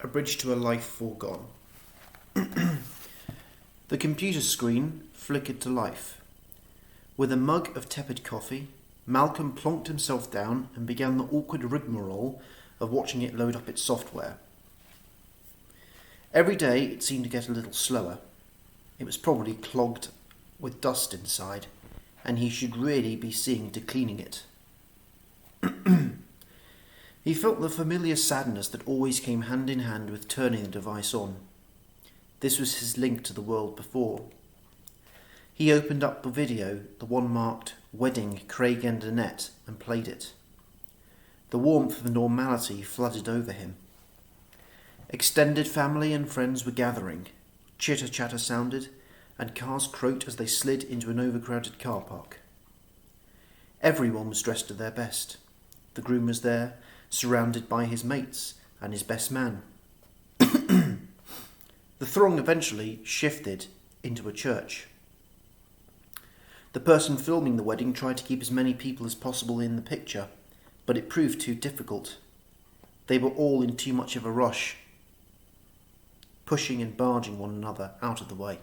A bridge to a life foregone. The computer screen flickered to life. With a mug of tepid coffee, Malcolm plonked himself down and began the awkward rigmarole of watching it load up its software. Every day it seemed to get a little slower. It was probably clogged with dust inside, and he should really be seeing to cleaning it. He felt the familiar sadness that always came hand in hand with turning the device on. This was his link to the world before. He opened up the video, the one marked Wedding Craig and Annette, and played it. The warmth of normality flooded over him. Extended family and friends were gathering. Chitter-chatter sounded, and cars croaked as they slid into an overcrowded car park. Everyone was dressed to their best. The groom was there, surrounded by his mates and his best man. The throng eventually shifted into a church. The person filming the wedding tried to keep as many people as possible in the picture, but it proved too difficult. They were all in too much of a rush, pushing and barging one another out of the way.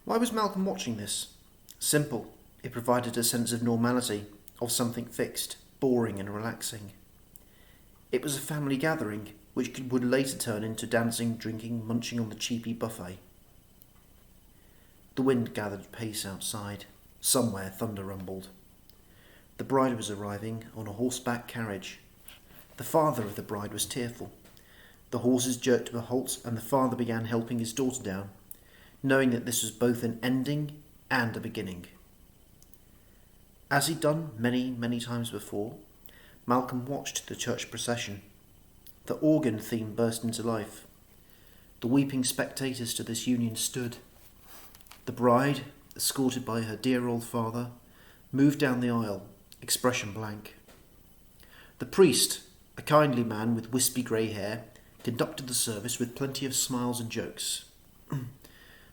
Why was Malcolm watching this? Simple. It provided a sense of normality, of something fixed, boring and relaxing. It was a family gathering, which would later turn into dancing, drinking, munching on the cheapy buffet. The wind gathered pace outside. Somewhere thunder rumbled. The bride was arriving on a horseback carriage. The father of the bride was tearful. The horses jerked to a halt, and the father began helping his daughter down, knowing that this was both an ending and a beginning. As he'd done many, many times before, Malcolm watched the church procession. The organ theme burst into life. The weeping spectators to this union stood. The bride, escorted by her dear old father, moved down the aisle, expression blank. The priest, a kindly man with wispy grey hair, conducted the service with plenty of smiles and jokes.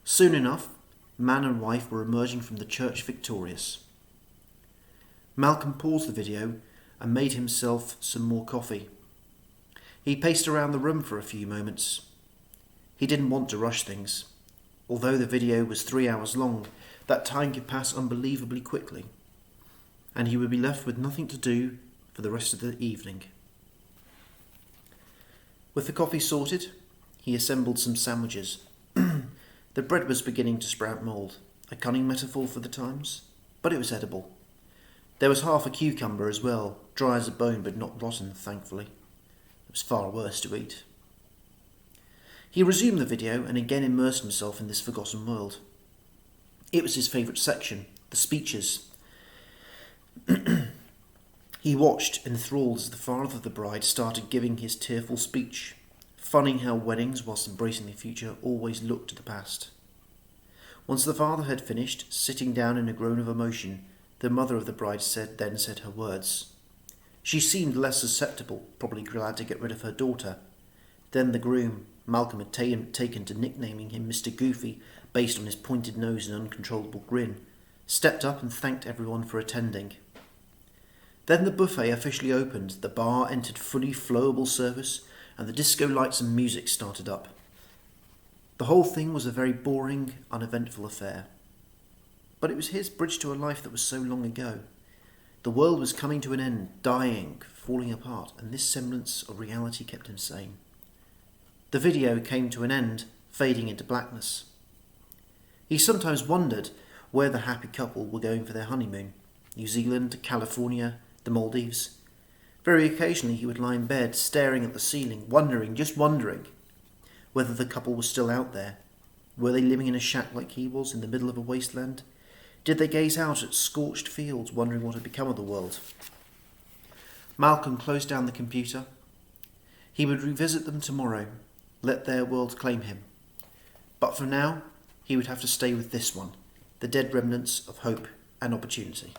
Soon enough, man and wife were emerging from the church victorious. Malcolm paused the video and made himself some more coffee. He paced around the room for a few moments. He didn't want to rush things. Although the video was 3 hours long, that time could pass unbelievably quickly, and he would be left with nothing to do for the rest of the evening. With the coffee sorted, he assembled some sandwiches. The bread was beginning to sprout mould, a cunning metaphor for the times, but it was edible. There was half a cucumber as well, dry as a bone but not rotten, thankfully. It was far worse to eat. He resumed the video and again immersed himself in this forgotten world. It was his favourite section, the speeches. He watched, enthralled, as the father of the bride started giving his tearful speech, funning how weddings, whilst embracing the future, always look to the past. Once the father had finished, sitting down in a groan of emotion, the mother of the bride then said her words. She seemed less susceptible, probably glad to get rid of her daughter. Then the groom, Malcolm had taken to nicknaming him Mr. Goofy based on his pointed nose and uncontrollable grin, stepped up and thanked everyone for attending. Then the buffet officially opened, the bar entered fully flowable service, and the disco lights and music started up. The whole thing was a very boring, uneventful affair. But it was his bridge to a life that was so long ago. The world was coming to an end, dying, falling apart, and this semblance of reality kept him sane. The video came to an end, fading into blackness. He sometimes wondered where the happy couple were going for their honeymoon. New Zealand, California, the Maldives. Very occasionally he would lie in bed, staring at the ceiling, just wondering, whether the couple was still out there. Were they living in a shack like he was, in the middle of a wasteland? Did they gaze out at scorched fields, wondering what had become of the world? Malcolm closed down the computer. He would revisit them tomorrow, let their world claim him. But for now, he would have to stay with this one, the dead remnants of hope and opportunity.